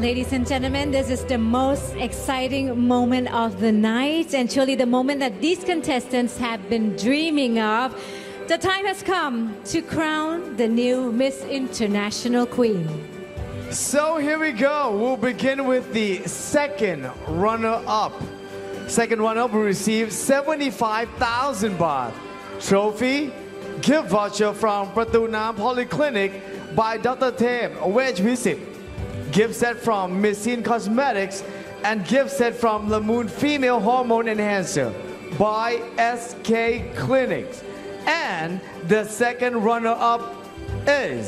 Ladies and gentlemen, this is the most exciting moment of the night and surely the moment that these contestants have been dreaming of. The time has come to crown the new Miss International Queen. So here we go. We'll begin with the second runner-up. Second runner-up will receive 75,000 baht trophy, gift voucher from Pratu Nam Polyclinic by Dr. Tem Wedge Visit, gift set from Missin Cosmetics, and gift set from Lamoon Female Hormone Enhancer by SK Clinics. And the second runner-up is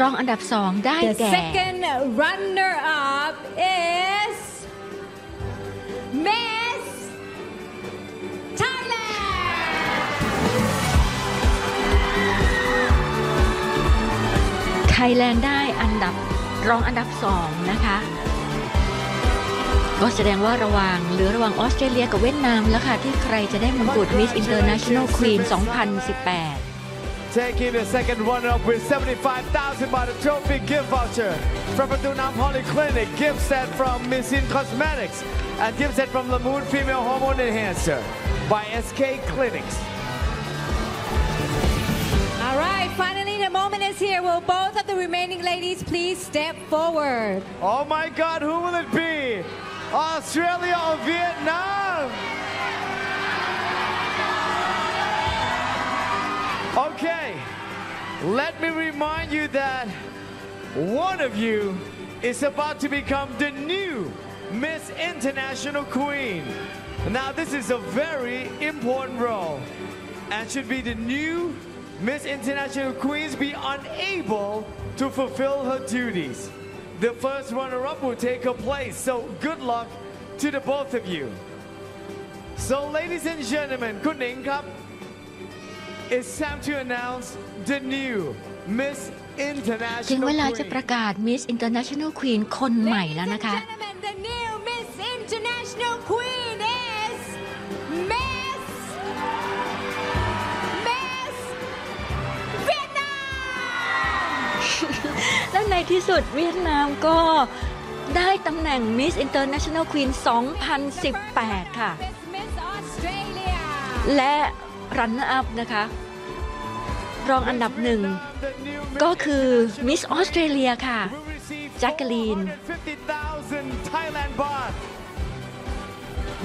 รองอันดับ2ได้แก่ The second runner-up is Missไทยแลนด์ได้รองอันดับ2นะคะก็แสดงว่าระหว่างออสเตรเลียกับเวียดนามแล้วค่ะที่ใครจะได้มงกุฎ Miss International Queen 2018 Taking the second runner-up with 75,000 baht trophy gift voucher from Pratu Nam Polyclinic, gift set from Missin Cosmetics, and gift set from Lamoon Female Hormone Enhancer by SK Clinics. All right, finally the moment is here. Will both of the remaining ladies please step forward? Oh my God, who will it be? Australia or Vietnam? Okay, let me remind you that one of you is about to become the new Miss International Queen. Now this is a very important role, and should be the new Miss International Queens be unable to fulfill her duties, the first runner-up will take her place. So good luck to the both of you. So ladies and gentlemen, Kun Ning Kap, it's time to announce the new Miss ถึง International เวลาจะ Queen. ประกาศ Miss International Queen คนใหม่แล้วนะคะ Ladies and gentlemen, the new Miss International Queen is Miss Vietnam. และในที่สุดเวียดนามก็ได้ตำแหน่ง Miss International Queen 2018 ค่ะ Miss Australia. และ Runner Up นะคะรองอันดับ1ก็คือ Miss Australia ค่ะ แจ็คเกอรีน 450,000 Thailand baht.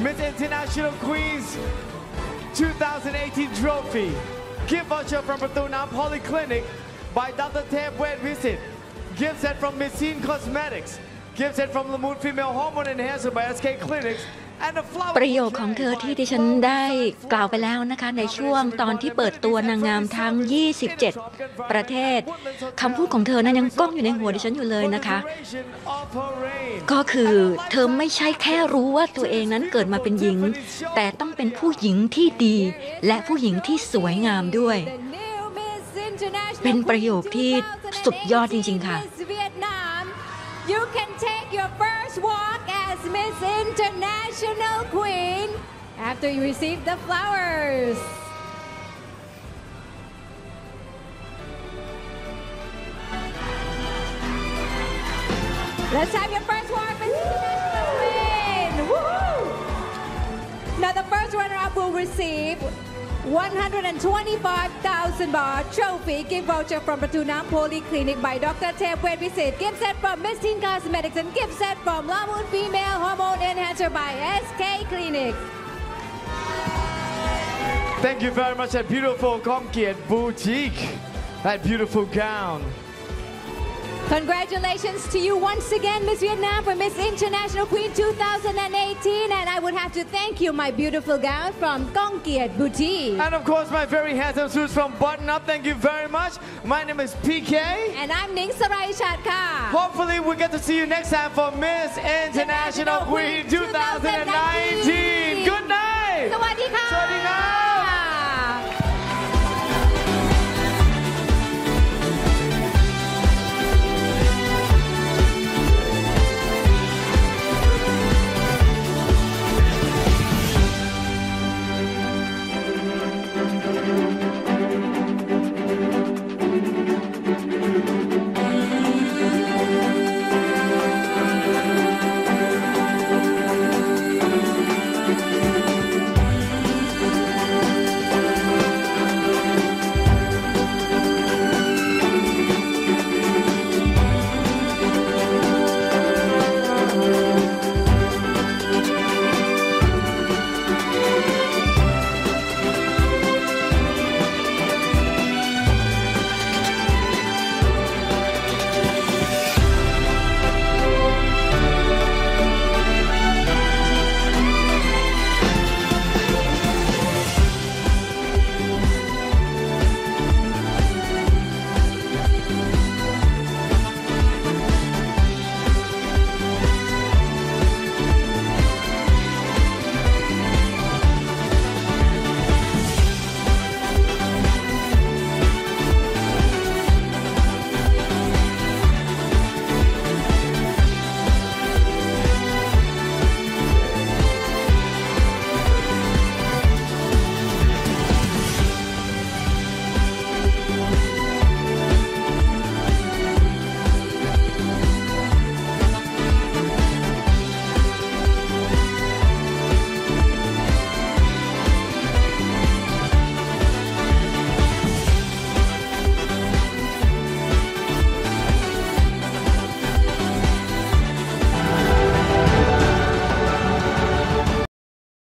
Miss International Queens 2018 trophy. Gift voucher from Pratu Nam Polyclinic by Dr. Tem Wedge Visit. Gift set from Missin Cosmetics. Gift set from Lamoon Female Hormone Enhancer by SK Clinics. ประโยคของเธอที่ดิฉันได้กล่าวไปแล้วนะคะในช่วงตอนที่เปิดตัวนางงามทั้ง 27 ประเทศคำพูดของเธอนั้นยังก้องอยู่ในหัวดิฉันอยู่เลยนะคะก็คือเธอไม่ใช่แค่รู้ว่าตัวเองนั้นเกิดมาเป็นหญิงแต่ต้องเป็นผู้หญิงที่ดีและผู้หญิงที่สวยงามด้วยเป็นประโยคที่สุดยอดจริงๆค่ะ You can take your first walk as Miss International Queen after you receive the flowers. Let's have your first walk, Miss International Queen. Woo! Now the first runner-up will receive 125,000 baht trophy gift voucher from Pratu Nam Polyclinic by Dr. Tem Wedge Visit, gift set from Missin Cosmetics, and gift set from Lamoon Female Hormone Enhancer by SK Clinics. Thank you very much, that beautiful Kongkiet boutique, that beautiful gown. Congratulations to you once again, Miss Vietnam, for Miss International Queen 2018. And I would have to thank you, my beautiful gown from Kongkiet Boutique. And of course, my very handsome suits from Button Up. Thank you very much. My name is PK. And I'm Ning Saraichat Ka. Hopefully, we'll get to see you next time for Miss International Queen 2019. Good night.